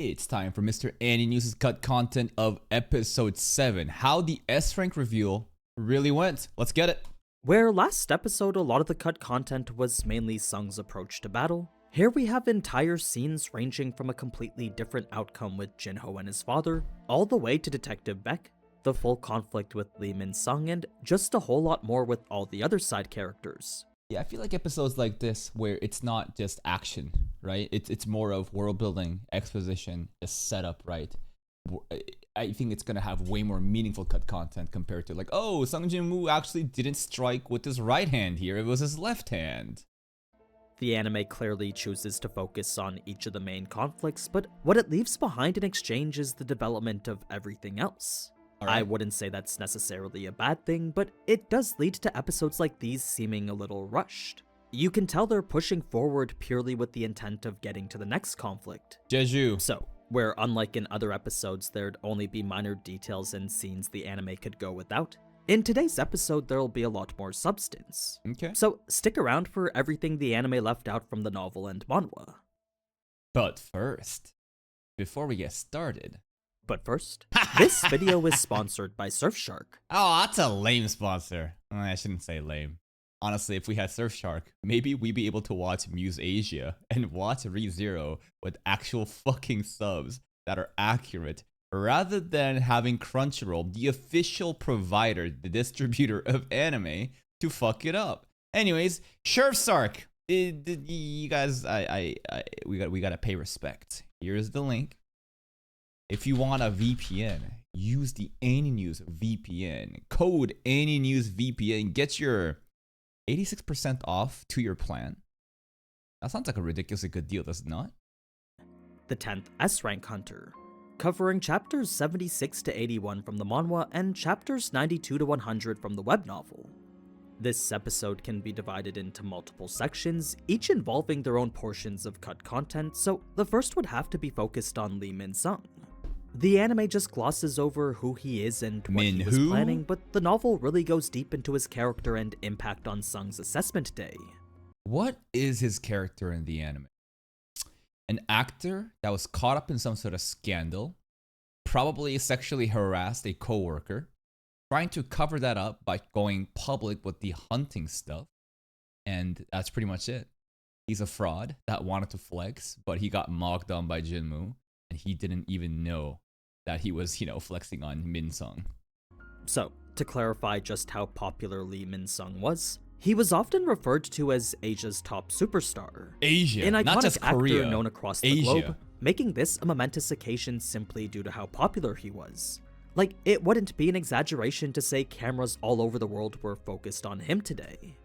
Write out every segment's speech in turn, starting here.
It's time for Mr. Aninews' cut content of episode 7. How the S rank reveal really went. Let's get it. Where last episode a lot of the cut content was mainly Sung's approach to battle, here we have entire scenes ranging from a completely different outcome with Jinho and his father, all the way to Detective Beck, the full conflict with Lee Min-sung, and just a whole lot more with all the other side characters. Yeah, I feel like episodes like this where it's not just action, right? It's more of world building, exposition, a setup, right? I think it's gonna have way more meaningful cut content compared to like, oh, Sung Jin-woo actually didn't strike with his right hand here, it was his left hand. The anime clearly chooses to focus on each of the main conflicts, but what it leaves behind in exchange is the development of everything else. Right. I wouldn't say that's necessarily a bad thing, but it does lead to episodes like these seeming a little rushed. You can tell they're pushing forward purely with the intent of getting to the next conflict. Jeju. So, where unlike in other episodes there'd only be minor details and scenes the anime could go without, in today's episode there'll be a lot more substance. Okay. So stick around for everything the anime left out from the novel and manhwa. But first, before we get started... But first, this video is sponsored by Surfshark. Oh, that's a lame sponsor. I shouldn't say lame. Honestly, if we had Surfshark, maybe we'd be able to watch Muse Asia and watch ReZero with actual fucking subs that are accurate, rather than having Crunchyroll, the official provider, the distributor of anime, to fuck it up. Anyways, Surfshark, you guys, we gotta pay respect. Here's the link. If you want a VPN, use the Aninews VPN. Code AniNewsVPN. Get your 86% off to your plan. That sounds like a ridiculously good deal, does it not? The 10th S-Rank Hunter, covering chapters 76 to 81 from the manhwa and chapters 92 to 100 from the web novel. This episode can be divided into multiple sections, each involving their own portions of cut content, so the first would have to be focused on Lee Min-sung. The anime just glosses over who he is and what he was planning, but the novel really goes deep into his character and impact on Sung's assessment day. What is his character in the anime? An actor that was caught up in some sort of scandal, probably sexually harassed a coworker, trying to cover that up by going public with the hunting stuff, and that's pretty much it. He's a fraud that wanted to flex, but he got mocked on by Jinmu, and he didn't even know that he was, flexing on Min-sung. So, to clarify just how popular Lee Min-sung was, he was often referred to as Asia's top superstar. Asia, an iconic not just Korea. Actor known across the globe, making this a momentous occasion simply due to how popular he was. Like, it wouldn't be an exaggeration to say cameras all over the world were focused on him today.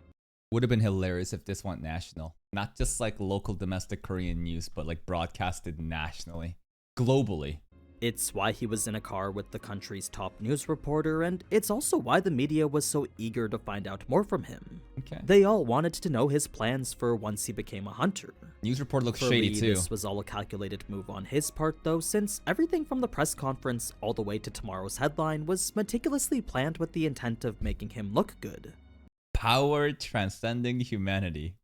Would have been hilarious if this went national. Not just like local domestic Korean news, but like broadcasted nationally. Globally. It's why he was in a car with the country's top news reporter, and it's also why the media was so eager to find out more from him. Okay. They all wanted to know his plans for once he became a hunter. News report looks for shady Lee, too. This was all a calculated move on his part though, since everything from the press conference all the way to tomorrow's headline was meticulously planned with the intent of making him look good. Power transcending humanity.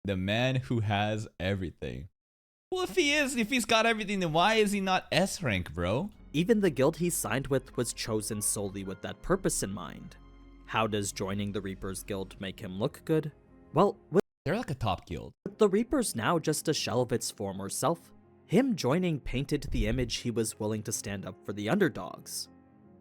The man who has everything. Well, if he's got everything, then why is he not S rank, bro? Even the guild he signed with was chosen solely with that purpose in mind. How does joining the Reapers Guild make him look good? Well, they're like a top guild. With the Reapers now just a shell of its former self, him joining painted the image he was willing to stand up for the underdogs.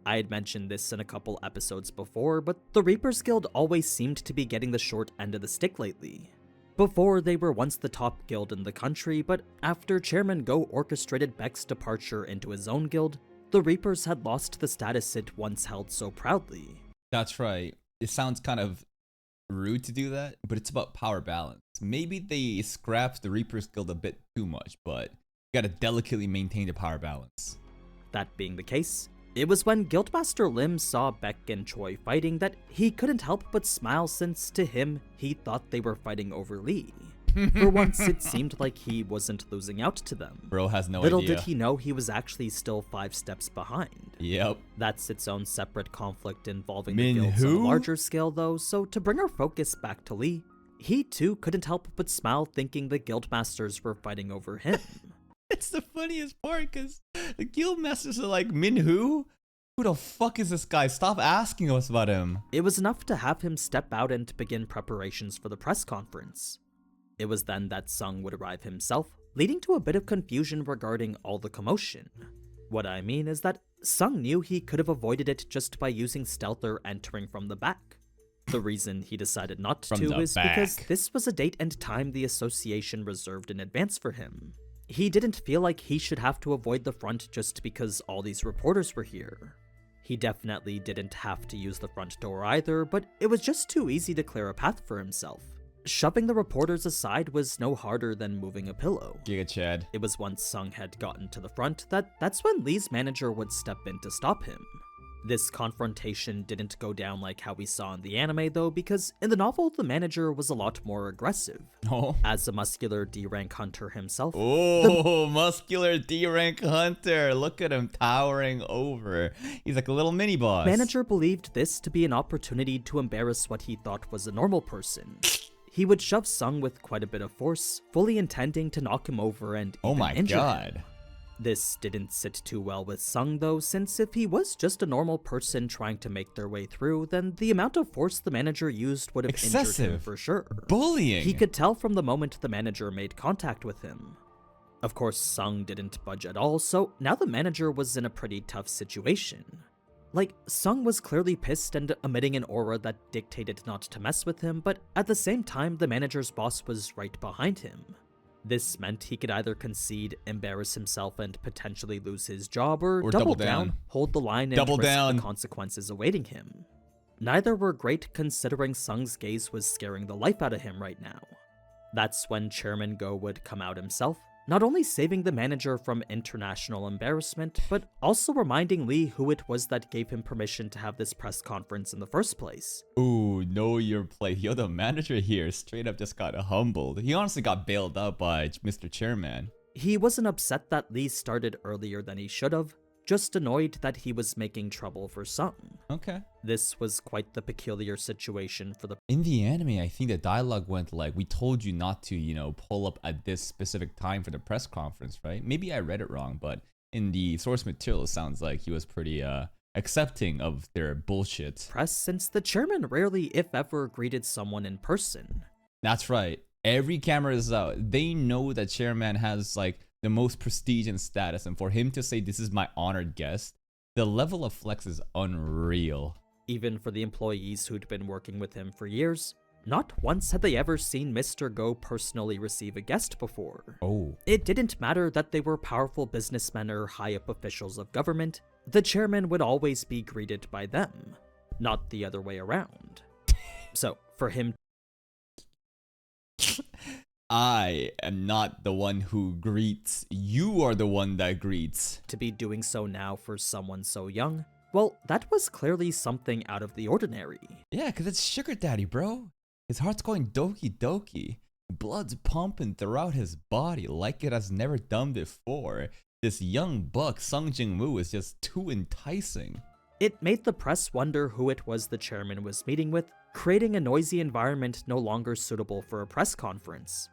I had mentioned this in a couple episodes before, but the Reapers Guild always seemed to be getting the short end of the stick lately. Before, they were once the top guild in the country, but after Chairman Go orchestrated Beck's departure into his own guild, the Reapers had lost the status it once held so proudly. That's right. It sounds kind of rude to do that, but it's about power balance. Maybe they scrapped the Reapers Guild a bit too much, but you gotta delicately maintain the power balance. That being the case, it was when Guildmaster Lim saw Beck and Choi fighting that he couldn't help but smile, since to him, he thought they were fighting over Lee. For once, it seemed like he wasn't losing out to them. Bro has no Little idea. did he know he was actually still 5 steps behind. Yep. That's its own separate conflict involving Min the guilds on a who? larger scale though, so to bring our focus back to Lee, he too couldn't help but smile thinking the Guildmasters were fighting over him. It's the funniest part because the guild masters are like, Minhu? Who the fuck is this guy? Stop asking us about him. It was enough to have him step out and begin preparations for the press conference. It was then that Sung would arrive himself, leading to a bit of confusion regarding all the commotion. What I mean is that Sung knew he could have avoided it just by using stealth or entering from the back. The reason he decided not to is because this was a date and time the association reserved in advance for him. He didn't feel like he should have to avoid the front just because all these reporters were here. He definitely didn't have to use the front door either, but it was just too easy to clear a path for himself. Shoving the reporters aside was no harder than moving a pillow. Giga Chad. It was once Sung had gotten to the front that's when Lee's manager would step in to stop him. This confrontation didn't go down like how we saw in the anime though, because in the novel the manager was a lot more aggressive. Oh. As a muscular D-rank hunter himself. Oh, muscular D-rank hunter. Look at him towering over. He's like a little mini boss. Manager believed this to be an opportunity to embarrass what he thought was a normal person. He would shove Sung with quite a bit of force, fully intending to knock him over and even injure him. This didn't sit too well with Sung though, since if he was just a normal person trying to make their way through, then the amount of force the manager used would have injured him for sure. Bullying! He could tell from the moment the manager made contact with him. Of course, Sung didn't budge at all, so now the manager was in a pretty tough situation. Like, Sung was clearly pissed and emitting an aura that dictated not to mess with him, but at the same time the manager's boss was right behind him. This meant he could either concede, embarrass himself, and potentially lose his job, or double down, hold the line, and risk the consequences awaiting him. Neither were great considering Sung's gaze was scaring the life out of him right now. That's when Chairman Go would come out himself, not only saving the manager from international embarrassment, but also reminding Lee who it was that gave him permission to have this press conference in the first place. Ooh, know your place. Yo, the manager here straight up just got humbled. He honestly got bailed out by Mr. Chairman. He wasn't upset that Lee started earlier than he should have, just annoyed that he was making trouble for Sung. Okay. This was quite the peculiar situation for the— In the anime, I think the dialogue went like, we told you not to, pull up at this specific time for the press conference, right? Maybe I read it wrong, but in the source material, it sounds like he was pretty accepting of their bullshit. Press, since the chairman rarely, if ever, greeted someone in person. That's right. Every camera is out. They know that chairman has like the most prestige and status, and for him to say this is my honored guest, the level of flex is unreal. Even for the employees who'd been working with him for years, not once had they ever seen Mr. Go personally receive a guest before. Oh. It didn't matter that they were powerful businessmen or high-up officials of government, the chairman would always be greeted by them, not the other way around. So, for him— I am not the one who greets, you are the one that greets. To be doing so now for someone so young, well, that was clearly something out of the ordinary. Yeah, because it's Sugar Daddy, bro. His heart's going doki doki. Blood's pumping throughout his body like it has never done before. This young buck, Sung Jin-woo, is just too enticing. It made the press wonder who it was the chairman was meeting with, creating a noisy environment no longer suitable for a press conference.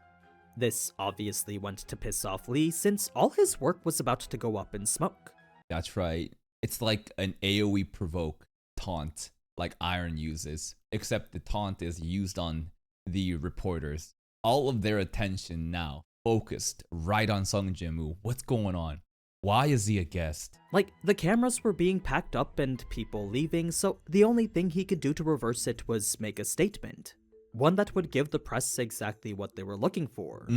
This obviously went to piss off Lee, since all his work was about to go up in smoke. That's right. It's like an AoE provoke taunt, like Iron uses, except the taunt is used on the reporters. All of their attention now focused right on Sung Jin-woo. What's going on? Why is he a guest? Like, the cameras were being packed up and people leaving, so the only thing he could do to reverse it was make a statement. One that would give the press exactly what they were looking for.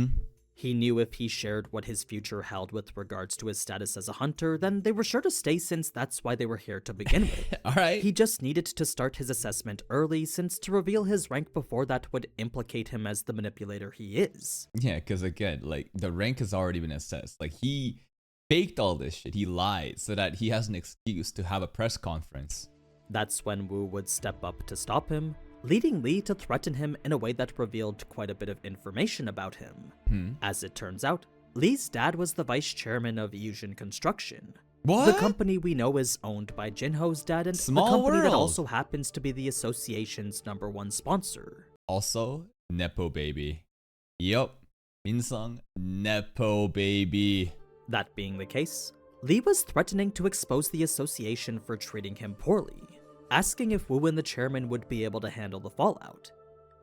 He knew if he shared what his future held with regards to his status as a hunter, then they were sure to stay, since that's why they were here to begin with. Alright. He just needed to start his assessment early, since to reveal his rank before that would implicate him as the manipulator he is. Yeah, because again, like, the rank has already been assessed. Like, he faked all this shit. He lied so that he has an excuse to have a press conference. That's when Woo would step up to stop him, leading Lee to threaten him in a way that revealed quite a bit of information about him. As it turns out, Lee's dad was the vice chairman of Yujin Construction. What? The company we know is owned by Jinho's dad, and Small the company that world. also happens to be the association's #1 sponsor. Also, Nepo baby. Yup. Min-sung, Nepo baby. That being the case, Lee was threatening to expose the association for treating him poorly, asking if Wu and the chairman would be able to handle the fallout.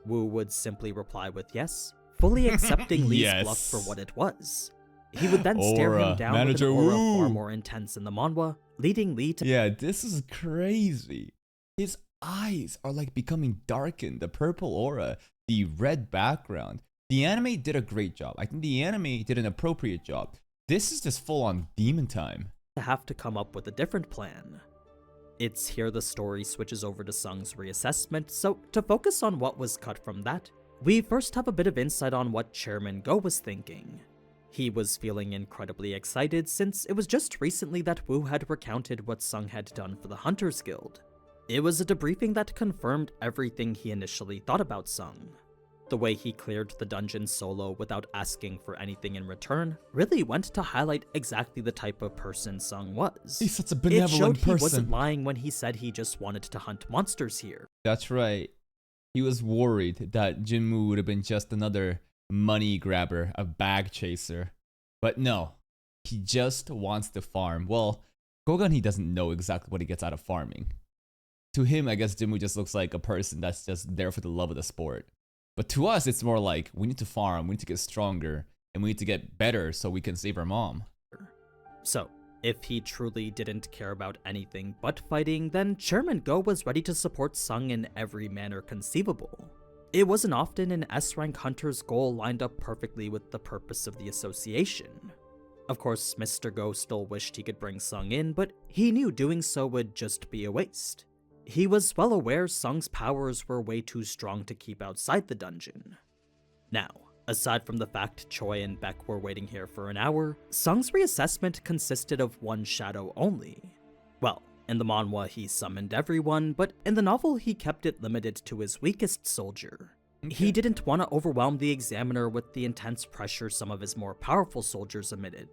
Wu would simply reply with yes, fully accepting Lee's bluff for Yes. what it was. He would then stare him down Manager with an aura Wu. far more intense in the manhwa, leading Lee to— Yeah, this is crazy. His eyes are like becoming darkened, the purple aura, the red background. The anime did a great job. I think the anime did an appropriate job. This is just full on demon time. have to come up with a different plan. It's here the story switches over to Sung's reassessment, so to focus on what was cut from that, we first have a bit of insight on what Chairman Go was thinking. He was feeling incredibly excited since it was just recently that Wu had recounted what Sung had done for the Hunters Guild. It was a debriefing that confirmed everything he initially thought about Sung. The way he cleared the dungeon solo without asking for anything in return really went to highlight exactly the type of person Sung was. He's such a It benevolent showed he person. wasn't lying when he said he just wanted to hunt monsters here. That's right. He was worried that Jinmu would have been just another money grabber, a bag chaser. But no, he just wants to farm. Well, Gogan, he doesn't know exactly what he gets out of farming. To him, I guess Jinmu just looks like a person that's just there for the love of the sport. But to us, it's more like, we need to farm, we need to get stronger, and we need to get better so we can save our mom. So, if he truly didn't care about anything but fighting, then Chairman Go was ready to support Sung in every manner conceivable. It wasn't often an S-rank hunter's goal lined up perfectly with the purpose of the association. Of course, Mr. Go still wished he could bring Sung in, but he knew doing so would just be a waste. He was well aware Sung's powers were way too strong to keep outside the dungeon. Now, aside from the fact Choi and Beck were waiting here for an hour, Sung's reassessment consisted of one shadow only. Well, in the manhwa he summoned everyone, but in the novel he kept it limited to his weakest soldier. He didn't want to overwhelm the examiner with the intense pressure some of his more powerful soldiers emitted.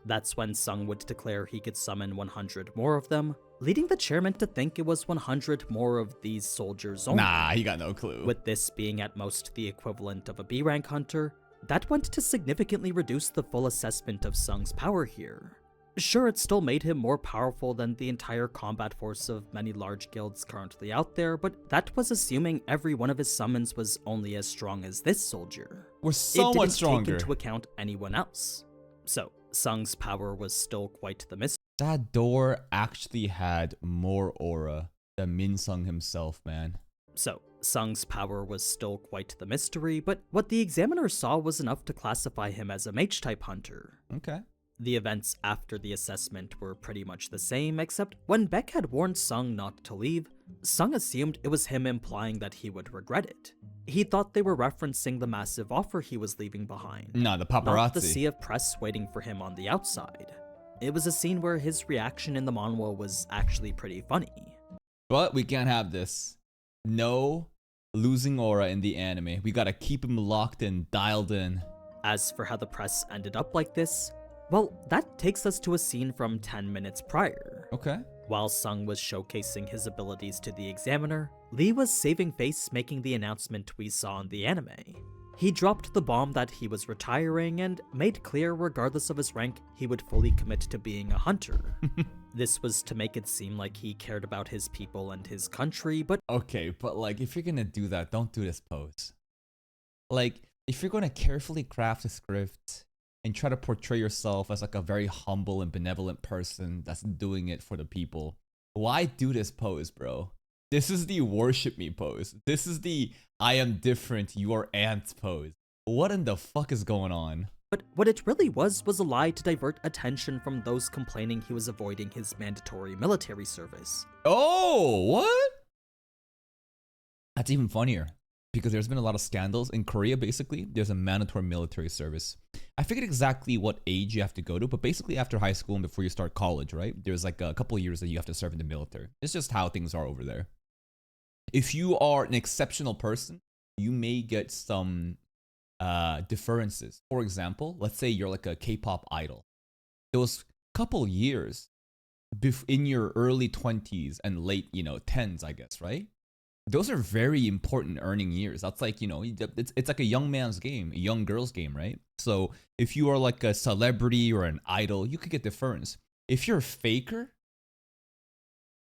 That's when Sung would declare he could summon 100 more of them, leading the chairman to think it was 100 more of these soldiers only. Nah, he got no clue. With this being at most the equivalent of a B-rank hunter, that went to significantly reduce the full assessment of Sung's power here. Sure, it still made him more powerful than the entire combat force of many large guilds currently out there, but that was assuming every one of his summons was only as strong as this soldier. We're so much It stronger. didn't take into account anyone else. So, Sung's power was still quite the mystery. That door actually had more aura than Min Sung himself, man. So, Sung's power was still quite the mystery, but what the examiner saw was enough to classify him as a mage-type hunter. Okay. The events after the assessment were pretty much the same, except when Beck had warned Sung not to leave, Sung assumed it was him implying that he would regret it. He thought they were referencing the massive offer he was leaving behind. Nah, the Not the paparazzi. sea of press waiting for him on the outside. It was a scene where his reaction in the manhwa was actually pretty funny. But we can't have this. No losing aura in the anime. We gotta keep him locked in, dialed in. As for how the press ended up like this, well, that takes us to a scene from 10 minutes prior. Okay. While Sung was showcasing his abilities to the examiner, Lee was saving face making the announcement we saw in the anime. He dropped the bomb that he was retiring and made clear regardless of his rank, he would fully commit to being a hunter. This was to make it seem like he cared about his people and his country, but Okay, but like, if you're gonna do that, don't do this pose. Like, if you're gonna carefully craft a script and try to portray yourself as like a very humble and benevolent person that's doing it for the people, why do this pose, bro? This is the worship me pose. This is the I am different, you are ants pose. What in the fuck is going on? what it really was a lie to divert attention from those complaining he was avoiding his mandatory military service. Oh, what? That's even funnier because there's been a lot of scandals in Korea. Basically, there's a mandatory military service. I forget exactly what age you have to go to, but basically after high school and before you start college, right? There's like a couple of years that you have to serve in the military. It's just how things are over there. If you are an exceptional person, you may get some differences. For example, let's say you're like a K-pop idol. Those couple years in your early 20s and late, 10s, I guess, right? those are very important earning years. That's like, it's like a young man's game, a young girl's game, right? So if you are like a celebrity or an idol, you could get deference. If you're a faker,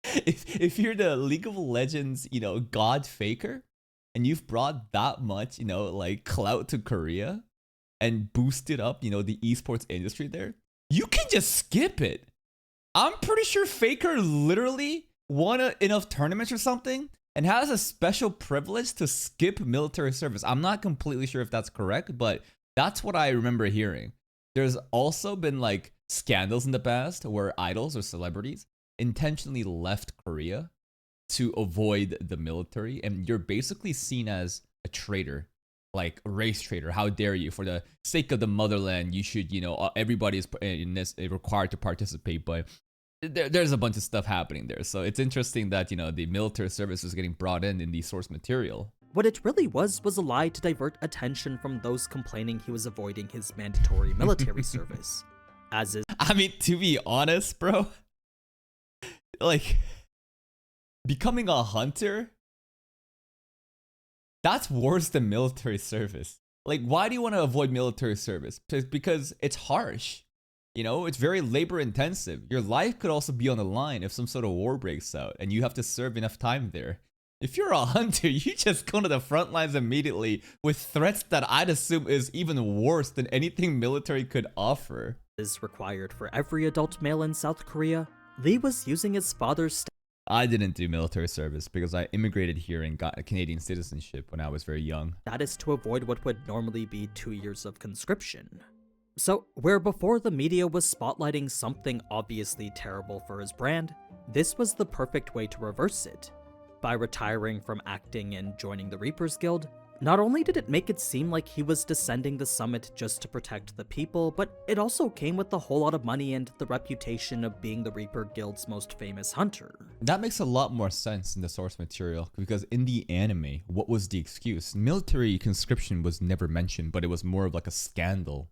if you're the League of Legends, god faker, and you've brought that much, like clout to Korea and boosted up, the esports industry there, you can just skip it. I'm pretty sure Faker literally won enough tournaments or something and has a special privilege to skip military service. I'm not completely sure if that's correct, but that's what I remember hearing. There's also been like scandals in the past where idols or celebrities intentionally left Korea to avoid the military, and you're basically seen as a traitor, like a race traitor. How dare you? For the sake of the motherland, you should, everybody is in this required to participate, but there's a bunch of stuff happening there. So it's interesting that, the military service is getting brought in the source material. What it really was a lie to divert attention from those complaining he was avoiding his mandatory military service. As is, I mean, to be honest, bro, like, becoming a hunter, that's worse than military service. Like, why do you want to avoid military service? Because it's harsh. It's very labor intensive. Your life could also be on the line if some sort of war breaks out and you have to serve enough time there. If you're a hunter, you just go to the front lines immediately with threats that I'd assume is even worse than anything military could offer. Is required for every adult male in South Korea, Lee was using his father's I didn't do military service because I immigrated here and got a Canadian citizenship when I was very young. status to avoid what would normally be 2 years of conscription. So, where before the media was spotlighting something obviously terrible for his brand, this was the perfect way to reverse it. By retiring from acting and joining the Reapers Guild, not only did it make it seem like he was descending the summit just to protect the people, but it also came with a whole lot of money and the reputation of being the Reaper Guild's most famous hunter. That makes a lot more sense in the source material, because in the anime, what was the excuse? Military conscription was never mentioned, but it was more of like a scandal.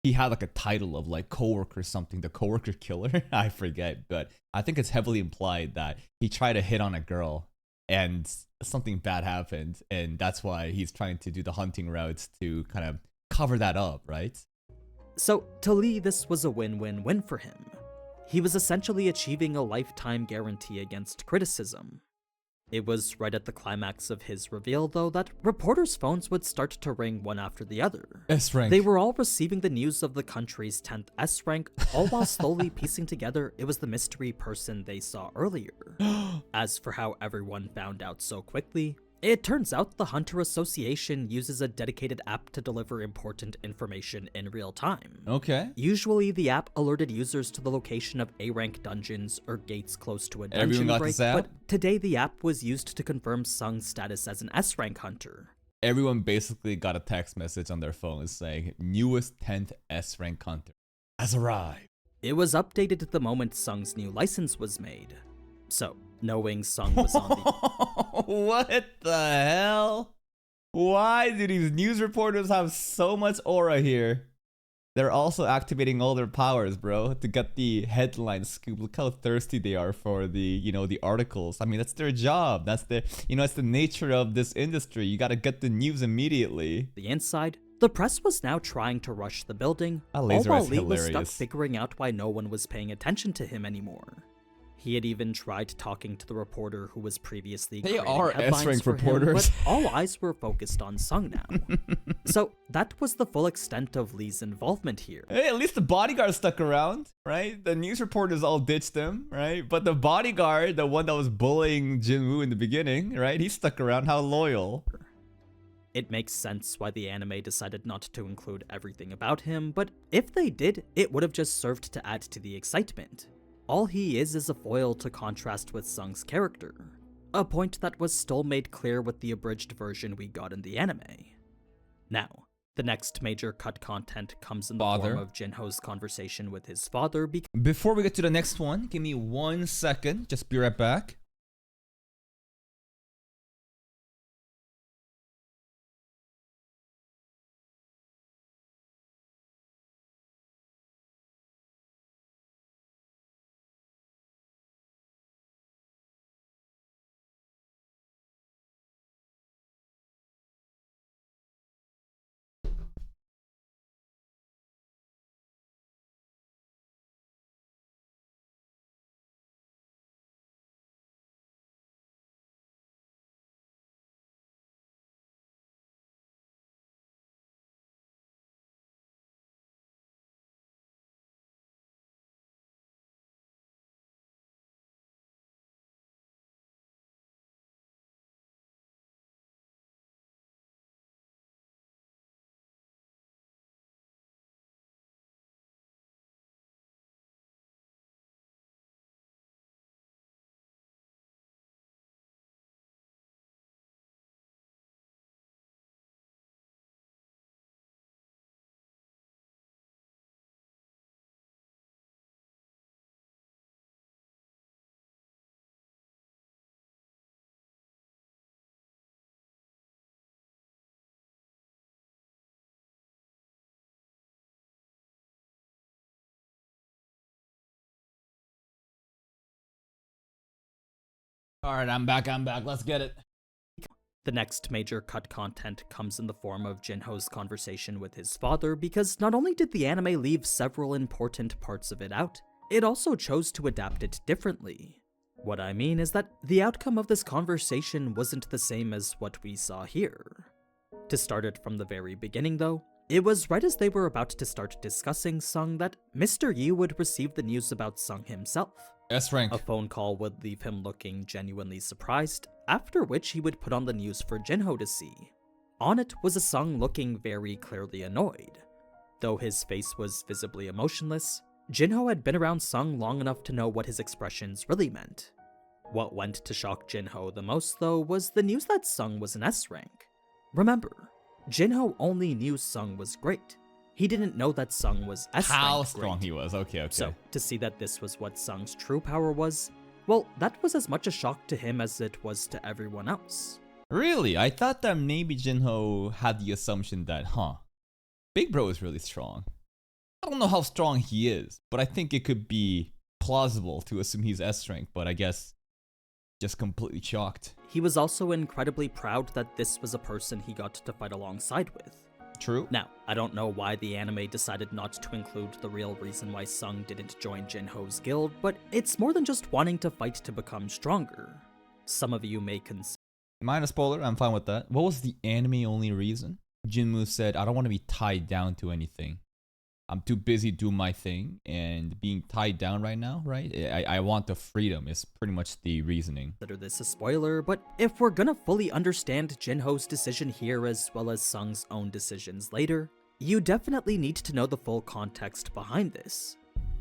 He had like a title of like coworker something, the coworker killer. I forget, but I think it's heavily implied that he tried to hit on a girl and something bad happened, and that's why he's trying to do the hunting routes to kind of cover that up, right? So, to Lee, this was a win-win-win for him. He was essentially achieving a lifetime guarantee against criticism. It was right at the climax of his reveal, though, that reporters' phones would start to ring one after the other. S rank. They were all receiving the news of the country's 10th S rank, all while slowly piecing together it was the mystery person they saw earlier. As for how everyone found out so quickly, it turns out the Hunter Association uses a dedicated app to deliver important information in real time. Okay. Usually, the app alerted users to the location of A-rank dungeons or gates close to a Everyone dungeon got break, this app? but today the app was used to confirm Sung's status as an S-rank hunter. Everyone basically got a text message on their phone saying, newest 10th S rank hunter has arrived. It was updated the moment Sung's new license was made. So, knowing Sung was on the What the hell? Why do these news reporters have so much aura here? They're also activating all their powers, bro, to get the headline scoop. Look how thirsty they are for the, the articles. I mean, that's their job. That's the, it's the nature of this industry. You gotta get the news immediately. the inside, the press was now trying to rush the building, That all laser while is Lee was stuck hilarious. figuring out why no one was paying attention to him anymore. He had even tried talking to the reporter who was previously They creating are headlines S-rank for him, reporters. but all eyes were focused on Sung now. So that was the full extent of Lee's involvement here. Hey, at least the bodyguard stuck around, right? The news reporters all ditched him, right? But the bodyguard, the one that was bullying Jinwoo in the beginning, right? He stuck around. How loyal. It makes sense why the anime decided not to include everything about him, but if they did, it would have just served to add to the excitement. All he is a foil to contrast with Sung's character, a point that was still made clear with the abridged version we got in the anime. Now, the next major cut content comes in the form of Jinho's conversation with his father. Before we get to the next one, give me 1 second. Just be right back. Alright, I'm back. Let's get it. The next major cut content comes in the form of Jinho's conversation with his father, because not only did the anime leave several important parts of it out, it also chose to adapt it differently. What I mean is that the outcome of this conversation wasn't the same as what we saw here. To start it from the very beginning though, it was right as they were about to start discussing Sung that Mr. Yu would receive the news about Sung himself. S rank. A phone call would leave him looking genuinely surprised, after which he would put on the news for Jinho to see. On it was a Sung looking very clearly annoyed. Though his face was visibly emotionless, Jinho had been around Sung long enough to know what his expressions really meant. What went to shock Jinho the most though was the news that Sung was an S rank. Remember, Jinho only knew Sung was great. He didn't know that Sung was S rank How strong great. he was. Okay. So, to see that this was what Sung's true power was, well, that was as much a shock to him as it was to everyone else. Really? I thought that maybe Jinho had the assumption that, Big Bro is really strong. I don't know how strong he is, but I think it could be plausible to assume he's S rank, but I guess just completely shocked. He was also incredibly proud that this was a person he got to fight alongside with. True. Now, I don't know why the anime decided not to include the real reason why Sung didn't join Jinho's guild, but it's more than just wanting to fight to become stronger. Some of you may consider Minor spoiler, I'm fine with that. What was the anime only reason? Jinmu said, I don't want to be tied down to anything. I'm too busy doing my thing, and being tied down right now, right? I want the freedom is pretty much the reasoning. this a spoiler, but if we're gonna fully understand Jinho's decision here as well as Sung's own decisions later, you definitely need to know the full context behind this.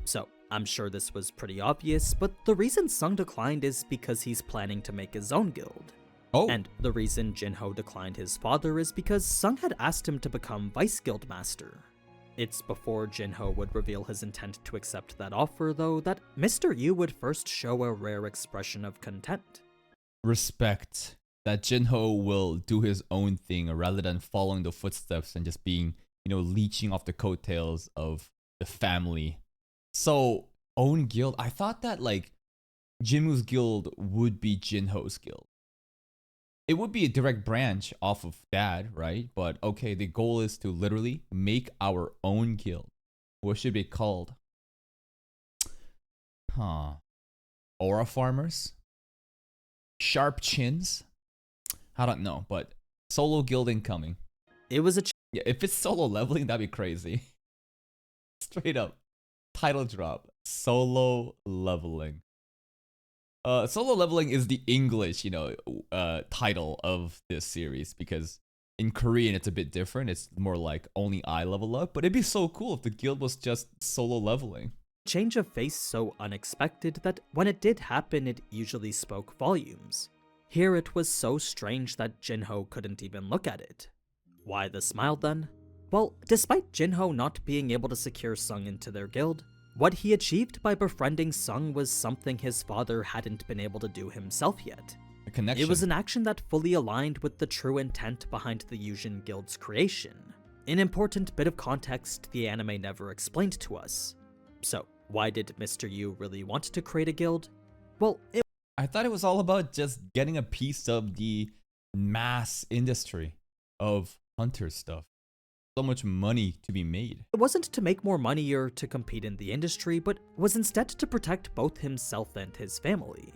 So, I'm sure this was pretty obvious, but the reason Sung declined is because he's planning to make his own guild. Oh, And the reason Jinho declined his father is because Sung had asked him to become Vice Guild Master. It's before Jinho would reveal his intent to accept that offer, though, that Mr. Yu would first show a rare expression of content. respect that Jinho will do his own thing rather than following the footsteps and just being, leeching off the coattails of the family. So, own guild, I thought that Jinmu's guild would be Jinho's guild. It would be a direct branch off of dad, right? But okay, the goal is to literally make our own guild. What should it be called? Aura farmers? Sharp chins? I don't know, but solo guild incoming. It was a Yeah, if it's solo leveling, that'd be crazy. Straight up. Title drop. Solo leveling. Solo leveling is the English, title of this series, because in Korean it's a bit different. It's more like only I level up, but it'd be so cool if the guild was just solo leveling. change of face so unexpected that when it did happen, it usually spoke volumes. Here it was so strange that Jinho couldn't even look at it. Why the smile then? Well, despite Jinho not being able to secure Sung into their guild, what he achieved by befriending Sung was something his father hadn't been able to do himself yet. A connection. It was an action that fully aligned with the true intent behind the Yujin Guild's creation. An important bit of context the anime never explained to us. So, why did Mr. Yu really want to create a guild? Well, I thought it was all about just getting a piece of the mass industry of hunter stuff. So much money to be made. it wasn't to make more money or to compete in the industry, but was instead to protect both himself and his family.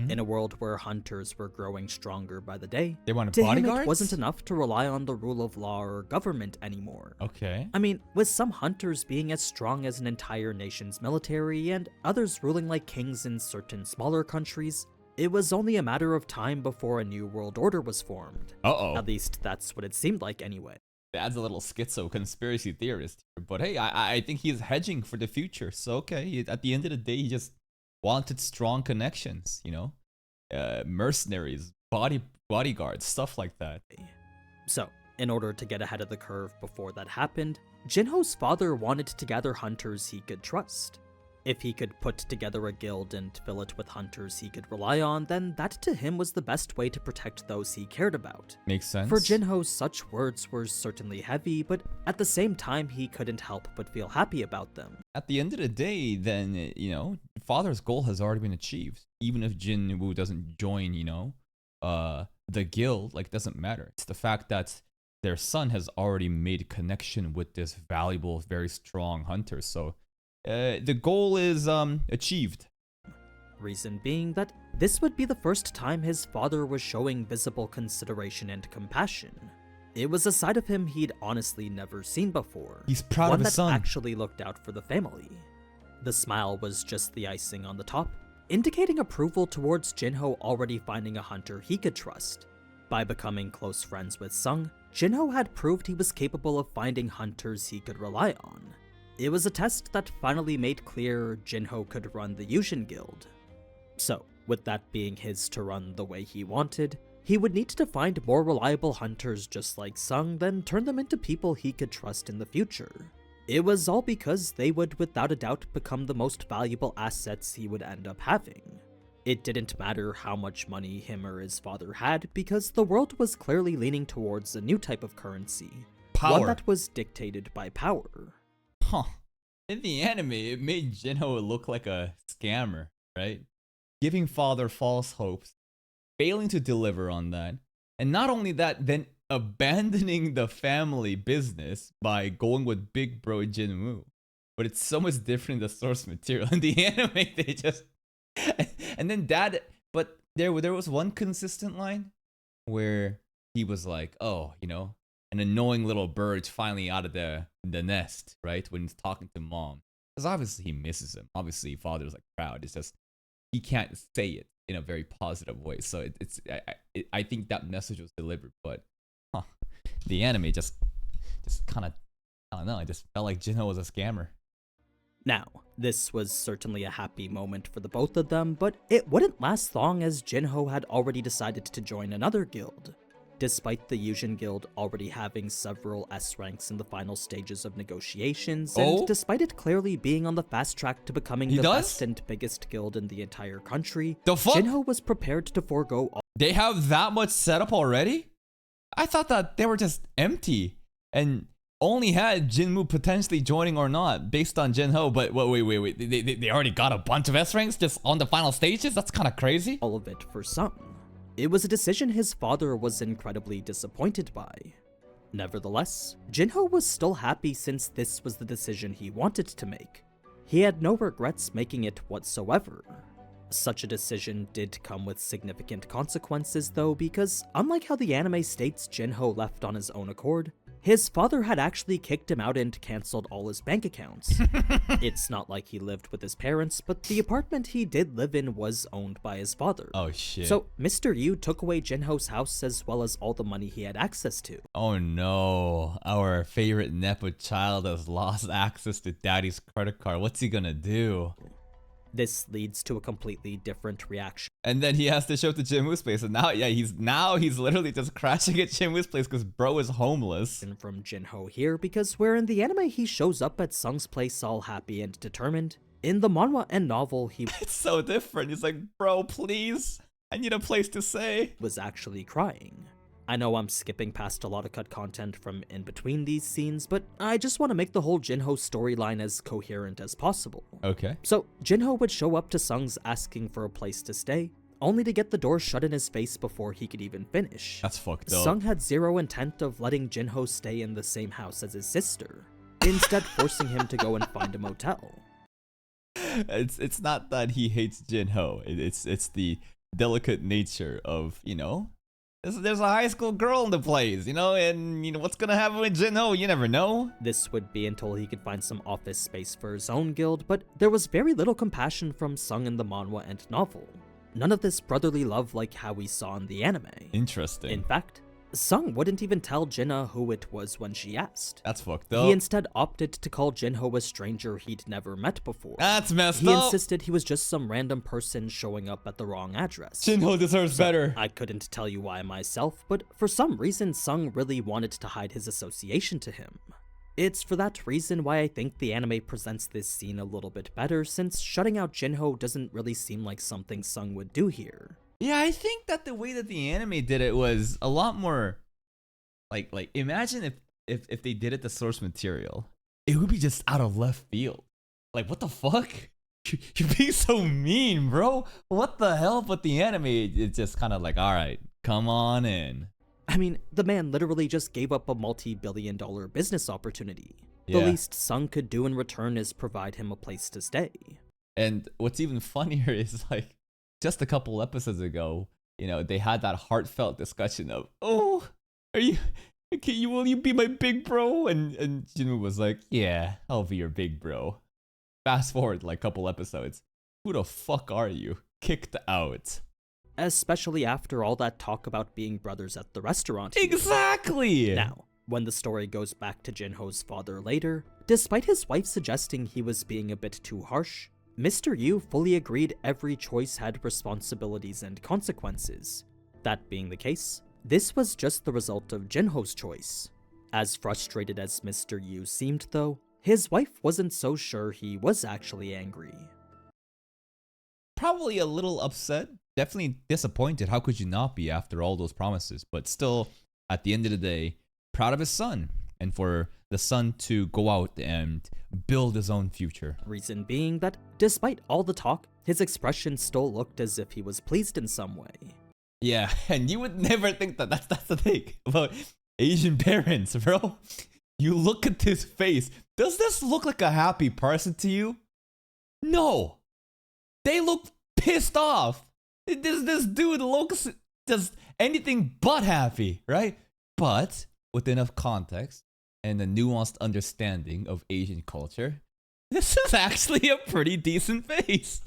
In a world where hunters were growing stronger by the day, They wanted to bodyguards? him it wasn't enough to rely on the rule of law or government anymore. Okay. I mean, with some hunters being as strong as an entire nation's military and others ruling like kings in certain smaller countries, it was only a matter of time before a new world order was formed. Uh-oh. At least that's what it seemed like anyway. Adds a little schizo conspiracy theorist here. But hey, I think he's hedging for the future. So okay, at the end of the day, he just wanted strong connections, mercenaries, bodyguards, stuff like that. So, in order to get ahead of the curve before that happened, Jinho's father wanted to gather hunters he could trust. If he could put together a guild and fill it with hunters he could rely on, then that to him was the best way to protect those he cared about. Makes sense. For Jinho, such words were certainly heavy, but at the same time he couldn't help but feel happy about them. At the end of the day, then, father's goal has already been achieved. Even if Jinwoo doesn't join, the guild, like, doesn't matter. It's the fact that their son has already made a connection with this valuable, very strong hunter. So the goal is achieved. Reason being that this would be the first time his father was showing visible consideration and compassion. It was a side of him he'd honestly never seen before. He's proud one of his that son. actually looked out for the family. The smile was just the icing on the top, indicating approval towards Jinho already finding a hunter he could trust. By becoming close friends with Sung, Jinho had proved he was capable of finding hunters he could rely on. It was a test that finally made clear Jinho could run the Yushin Guild. So, with that being his to run the way he wanted, he would need to find more reliable hunters just like Sung, then turn them into people he could trust in the future. It was all because they would without a doubt become the most valuable assets he would end up having. It didn't matter how much money him or his father had, because the world was clearly leaning towards a new type of currency. Power. One that was dictated by power. Huh. In the anime, it made Jinho look like a scammer, right? Giving father false hopes, failing to deliver on that, and not only that, then abandoning the family business by going with big bro Jinwoo. But it's so much different in the source material. In the anime, they just... And then dad... But there was one consistent line where he was like, oh, an annoying little bird's finally out of the nest, right? When he's talking to mom. Because obviously he misses him. Obviously father's like proud. It's just, he can't say it in a very positive way. So I think that message was delivered, but the anime just kind of, I don't know, I just felt like Jinho was a scammer. Now, this was certainly a happy moment for the both of them, but it wouldn't last long as Jinho had already decided to join another guild. Despite the Yushin Guild already having several S ranks in the final stages of negotiations, and despite it clearly being on the fast track to becoming the best and biggest guild in the entire country, Jinho was prepared to forego all— They have that much setup already? I thought that they were just empty and only had Jinwoo potentially joining or not based on Jinho, but wait. They already got a bunch of S ranks just on the final stages? That's kind of crazy. all of it for Sung. It was a decision his father was incredibly disappointed by. Nevertheless, Jinho was still happy since this was the decision he wanted to make. He had no regrets making it whatsoever. Such a decision did come with significant consequences though, because unlike how the anime states Jinho left on his own accord, his father had actually kicked him out and cancelled all his bank accounts. It's not like he lived with his parents, but the apartment he did live in was owned by his father. Oh shit. So Mr. Yu took away Jinho's house as well as all the money he had access to. Oh no, our favorite Nepo child has lost access to daddy's credit card. What's he gonna do? This leads to a completely different reaction. And then he has to show up to Jinwoo's place, and now he's literally just crashing at Jinwoo's place because bro is homeless. From Jinho here, because where in the anime he shows up at Sung's place all happy and determined, in the manhwa and novel he It's so different. He's like, bro, please, I need a place to stay. was actually crying. I know I'm skipping past a lot of cut content from in between these scenes, but I just want to make the whole Jinho storyline as coherent as possible. Okay. So Jinho would show up to Sung's asking for a place to stay, only to get the door shut in his face before he could even finish. That's fucked up. Sung had zero intent of letting Jinho stay in the same house as his sister, instead forcing him to go and find a motel. It's not that he hates Jinho. It's the delicate nature of, there's a high school girl in the place, and what's gonna happen with Jinho? You never know. This would be until he could find some office space for his own guild, but there was very little compassion from Sung in the manhwa and novel. None of this brotherly love like how we saw in the anime. Interesting. In fact, Sung wouldn't even tell Jinna who it was when she asked. That's fucked up. He instead opted to call Jinho a stranger he'd never met before. That's messed up. He up. insisted he was just some random person showing up at the wrong address. Jinho deserves better. I couldn't tell you why myself, but for some reason Sung really wanted to hide his association to him. It's for that reason why I think the anime presents this scene a little bit better, since shutting out Jinho doesn't really seem like something Sung would do here. Yeah, I think that the way that the anime did it was a lot more like imagine if they did it the source material. It would be just out of left field. Like, what the fuck? You're being so mean, bro. What the hell? But the anime, it's just kind of like, all right, come on in. I mean, the man literally just gave up a multi-billion-dollar business opportunity. The Yeah. least Sung could do in return is provide him a place to stay. And what's even funnier is like, just a couple episodes ago, they had that heartfelt discussion of, oh, will you be my big bro? And Jinwoo was like, yeah, I'll be your big bro. Fast forward like a couple episodes. Who the fuck are you? Kicked out. Especially after all that talk about being brothers at the restaurant. Exactly! Now, when the story goes back to Jinho's father later, despite his wife suggesting he was being a bit too harsh, Mr. Yu fully agreed every choice had responsibilities and consequences. That being the case, this was just the result of Jinho's choice. As frustrated as Mr. Yu seemed though, his wife wasn't so sure he was actually angry. Probably a little upset, definitely disappointed. How could you not be after all those promises? But still, at the end of the day, proud of his son, and for the son to go out and build his own future. Reason being that, despite all the talk, his expression still looked as if he was pleased in some way. Yeah, and you would never think that's the thing about Asian parents, bro. You look at his face. Does this look like a happy person to you? No. They look pissed off. This dude looks just anything but happy, right? But with enough context and a nuanced understanding of Asian culture, this is actually a pretty decent face.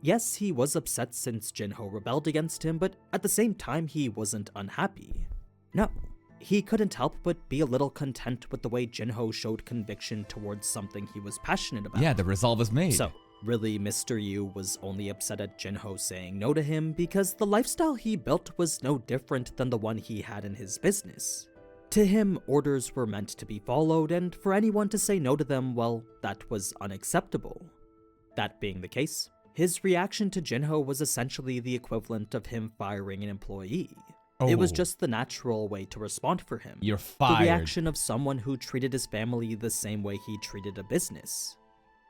Yes, he was upset since Jinho rebelled against him, but at the same time he wasn't unhappy. No, he couldn't help but be a little content with the way Jinho showed conviction towards something he was passionate about. Yeah, the resolve is made. So, really, Mr. Yu was only upset at Jinho saying no to him because the lifestyle he built was no different than the one he had in his business. To him, orders were meant to be followed, and for anyone to say no to them, well, that was unacceptable. That being the case, his reaction to Jinho was essentially the equivalent of him firing an employee. It was just the natural way to respond for him. You're fired. The reaction of someone who treated his family the same way he treated a business.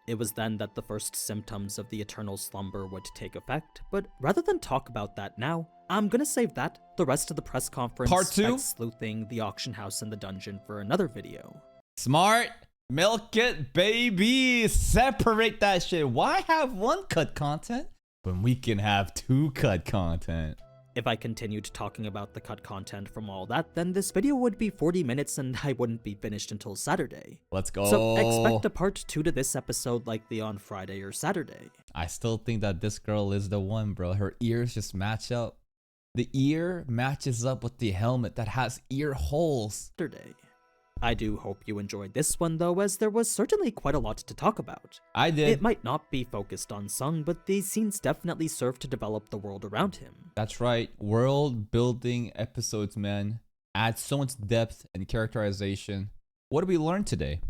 It was then that the first symptoms of the eternal slumber would take effect, but rather than talk about that now, I'm gonna save the rest of the press conference, Part 2? sleuthing, the auction house, and the dungeon for another video. Smart. Milk it, baby. Separate that shit. Why have one cut content when we can have two cut content? If I continued talking about the cut content from all that, then this video would be 40 minutes and I wouldn't be finished until Saturday. Let's go. So expect a part 2 to this episode likely on Friday or Saturday. I still think that this girl is the one, bro. Her ears just match up. The ear matches up with the helmet that has ear holes. Saturday. I do hope you enjoyed this one though, as there was certainly quite a lot to talk about. I did. It might not be focused on Sung, but these scenes definitely serve to develop the world around him. That's right. World building episodes, man. Add so much depth and characterization. What did we learn today?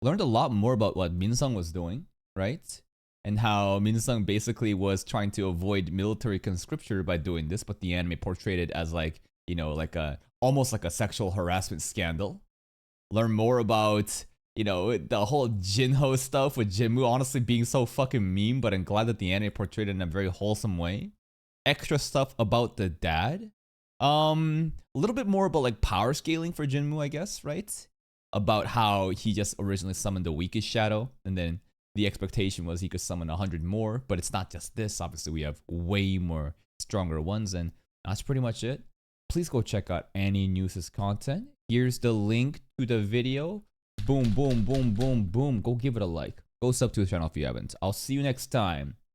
Learned a lot more about what Minsung was doing, right? And how Minsung basically was trying to avoid military conscription by doing this, but the anime portrayed it as like, almost like a sexual harassment scandal. Learn more about, the whole Jinho stuff with Jinmu honestly being so fucking mean, but I'm glad that the anime portrayed it in a very wholesome way. Extra stuff about the dad. A little bit more about like power scaling for Jinmu, I guess, right? About how he just originally summoned the weakest shadow, and then the expectation was he could summon 100 more, but it's not just this. Obviously, we have way more stronger ones, and that's pretty much it. Please go check out Aninews' content. Here's the link to the video. Boom, boom, boom, boom, boom. Go give it a like. Go sub to the channel if you haven't. I'll see you next time.